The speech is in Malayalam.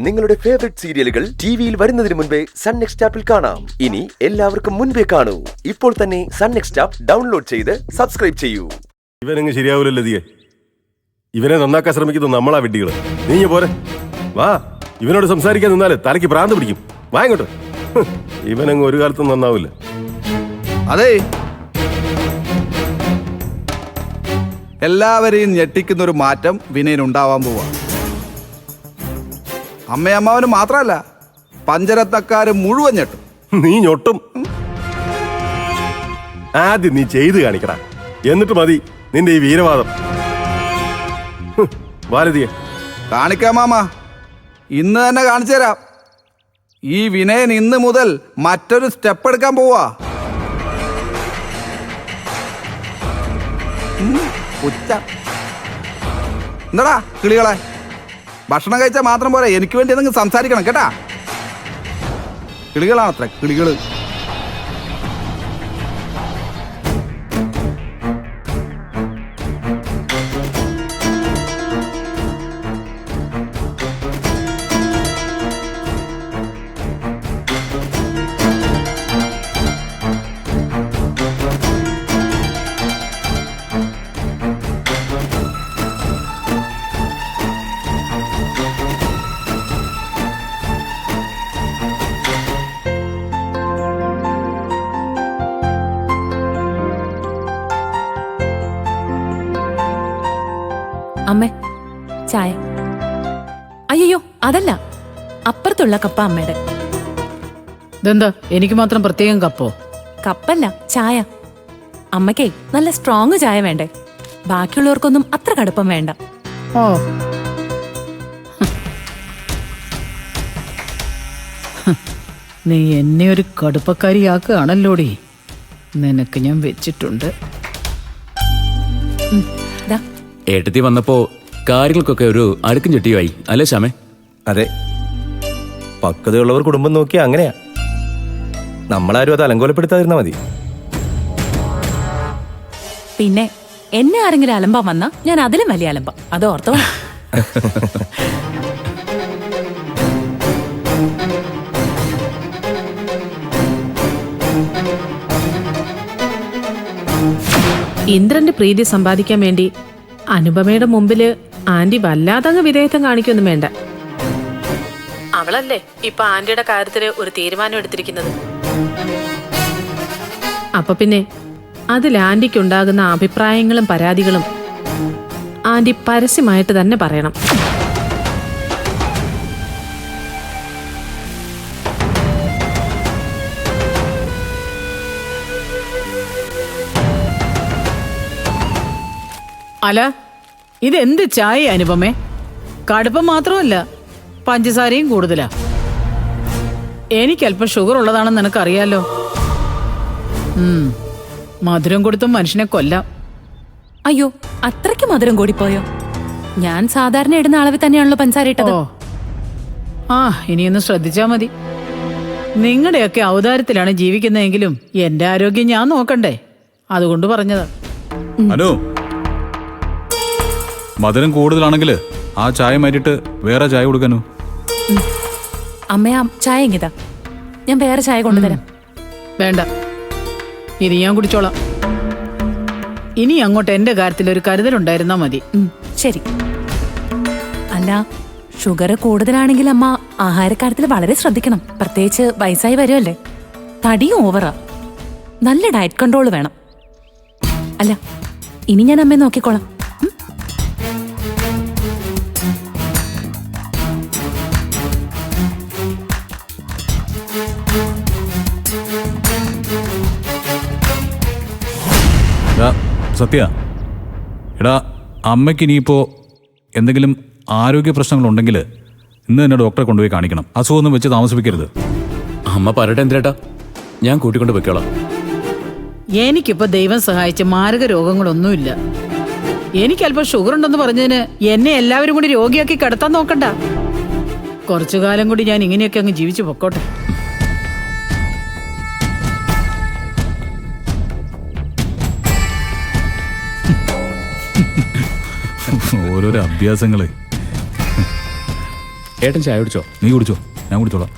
നിങ്ങളുടെ ഫേവറേറ്റ് സീരിയലുകൾ ടിവിയിൽ വരുന്നതിന് മുൻപേ സൺ നെക്സ്റ്റ് ആപ്പിൽ കാണാം. ഇനി എല്ലാവർക്കും മുൻപേ കാണൂ. ഇപ്പോൾ തന്നെ സൺ നെക്സ്റ്റ് ആപ്പ് ഡൗൺലോഡ് ചെയ്ത് സബ്സ്ക്രൈബ് ചെയ്യൂ. ഇവനങ്ങ് ശരിയാവൂലല്ലോ ദിയെ. ഇവനെ നന്നാക്കാൻ ശ്രമിക്കുന്നു നമ്മളാ വിഡ്ഢികള്. നീ പോരെ വാ. ഇവനോട് സംസാരിക്കാൻ നിന്നാല് തലയ്ക്ക് ഭ്രാന്ത് പിടിക്കും. വാ ഇങ്ങോട്ട്. ഇവനങ്ങ് ഒരു കാലത്തും നന്നാവില്ല. അതെ, എല്ലാവരെയും ഞെട്ടിക്കുന്ന ഒരു മാറ്റം വിനയനുണ്ടാവാൻ പോവാ. അമ്മയമ്മാവന് മാത്രമല്ല, പഞ്ചരത്നക്കാര് മുഴുവൻ ഞെട്ടും. നീ ഞൊട്ടും. ആദ്യം നീ ചെയ്ത് കാണിക്കടാ, എന്നിട്ട് മതി നിന്റെ ഈ വീരവാദം. വാരതിയെ കാണിക്കാം മാമ, ഇന്ന് തന്നെ കാണിച്ചു തരാം. ഈ വിനയൻ ഇന്ന് മുതൽ മറ്റൊരു സ്റ്റെപ്പ് എടുക്കാൻ പോവാ. എന്താടാ കിളികളെ, ഭക്ഷണം കഴിച്ചാൽ മാത്രം പോരെ, എനിക്ക് വേണ്ടി നിങ്ങൾ സംസാരിക്കണം കേട്ടാ. കിളികളാണത്ര കിളികള്. അമ്മേ, ചായ. അയ്യോ, അതല്ല, അപ്പുറത്തുള്ള കപ്പ അമ്മയുടെ. ഇതെന്താ എനിക്ക് മാത്രം പ്രത്യേകം കപ്പോ? കപ്പല്ല, ചായ. അമ്മയ്ക്കേ നല്ല സ്ട്രോങ് ചായ വേണ്ടേ, ബാക്കിയുള്ളവർക്കൊന്നും അത്ര കടുപ്പം വേണ്ട. ഓ, നീ എന്നെ ഒരു കടുപ്പക്കാരിയാക്കുകയാണല്ലോടി. നിനക്ക് ഞാൻ വെച്ചിട്ടുണ്ട്. ദാ, ഏട്ടത്തി വന്നപ്പോ കാര്യങ്ങൾക്കൊക്കെ ഒരു അടുക്കും ചുട്ടിയായി അല്ലേ ശ്യാമേ? അതെ, പക്വതയുള്ളവർ കുടുംബം നോക്കിയാ അങ്ങനെയാ. നമ്മളാരും അത് അലങ്കോലപ്പെടുത്താതിരുന്നാ മതി. പിന്നെ എന്നെ ആരെങ്കിലും അലമ്പാൻ വന്നാ ഞാൻ അതിലും വലിയ അലമ്പാം, അത് ഓർത്തോളാം. ഇന്ദ്രന്റെ പ്രീതി സമ്പാദിക്കാൻ വേണ്ടി അനുപമയുടെ മുമ്പില് ആന്റി വല്ലാതങ്ങ് വിധേയത്വം കാണിക്കൊന്നും വേണ്ട. അവളല്ലേ ഇപ്പൊ ആന്റിയുടെ കാര്യത്തില് ഒരു തീരുമാനം എടുത്തിരിക്കുന്നത്. അപ്പൊ പിന്നെ അതിൽ ആന്റിക്കുണ്ടാകുന്ന അഭിപ്രായങ്ങളും പരാതികളും ആന്റി പരസ്യമായിട്ട് തന്നെ പറയണം. അല്ല, ഇതെന്ത് ചായ അനുപമേ? കടുപ്പം മാത്രമല്ല, പഞ്ചസാരയും കൂടുതലാ. എനിക്കല്പം ഷുഗർ ഉള്ളതാണെന്ന് നിനക്കറിയാലോ. മധുരം കൊടുത്തും മനുഷ്യനെ കൊല്ലാം. അയ്യോ, അത്രയ്ക്ക് മധുരം കൂടിപ്പോയോ? ഞാൻ സാധാരണ ഇടുന്ന അളവിൽ തന്നെയാണല്ലോ പഞ്ചസാര ഇട്ടത്. ഓ, ആ, ഇനിയൊന്ന് ശ്രദ്ധിച്ചാ മതി. നിങ്ങളുടെയൊക്കെ ഔദാര്യത്തിലാണ് ജീവിക്കുന്നതെങ്കിലും എന്റെ ആരോഗ്യം ഞാൻ നോക്കണ്ടേ, അതുകൊണ്ട് പറഞ്ഞതാ. അനു, മധുരം കൂടുതലാണെങ്കിൽ ആ ചായ മാറ്റിട്ട് വേറെ ചായ കൊടുക്കാനു. അമ്മയാ ചായ എങ്ങിതാ, ഞാൻ വേറെ ചായ കൊണ്ടുതരാം. വേണ്ട, ഇനി ഞാൻ കുടിച്ചോളാം. ഇനി അങ്ങോട്ട് എന്റെ കാര്യത്തിൽ ഒരു കരുതലുണ്ടായിരുന്നാ മതി. ശരി. അല്ല, ഷുഗർ കൂടുതലാണെങ്കിൽ അമ്മ ആഹാരക്കാര്യത്തിൽ വളരെ ശ്രദ്ധിക്കണം. പ്രത്യേകിച്ച് വയസ്സായി വരുമല്ലേ, തടിയും ഓവറാ. നല്ല ഡയറ്റ് കൺട്രോൾ വേണം. അല്ല, ഇനി ഞാൻ അമ്മയെ നോക്കിക്കോളാം. സത്യ, എടാ, അമ്മയ്ക്ക് ഇനിയിപ്പോൾ എന്തെങ്കിലും ആരോഗ്യ പ്രശ്നങ്ങളുണ്ടെങ്കിൽ ഇന്ന് തന്നെ ഡോക്ടറെ കൊണ്ടുപോയി കാണിക്കണം. അസുഖമൊന്നും വെച്ച് താമസിപ്പിക്കരുത്. അമ്മ പറയട്ടെ എന്തിനേട്ടാ, ഞാൻ കൂട്ടിക്കൊണ്ട് വെക്കോളാം. എനിക്കിപ്പോ ദൈവം സഹായിച്ച മാരക രോഗങ്ങളൊന്നുമില്ല. എനിക്കല്പം ഷുഗർ ഉണ്ടെന്ന് പറഞ്ഞതിന് എന്നെ എല്ലാവരും കൂടി രോഗിയാക്കി കിടത്താൻ നോക്കണ്ട. കുറച്ചു കാലം കൂടി ഞാൻ ഇങ്ങനെയൊക്കെ അങ്ങ് ജീവിച്ചു പൊക്കോട്ടെ. ഓരോരോ അഭ്യാസങ്ങള്. ഏട്ടൻ ചായ കുടിച്ചോ? നീ കുടിച്ചോ, ഞാൻ കുടിച്ചോളാം.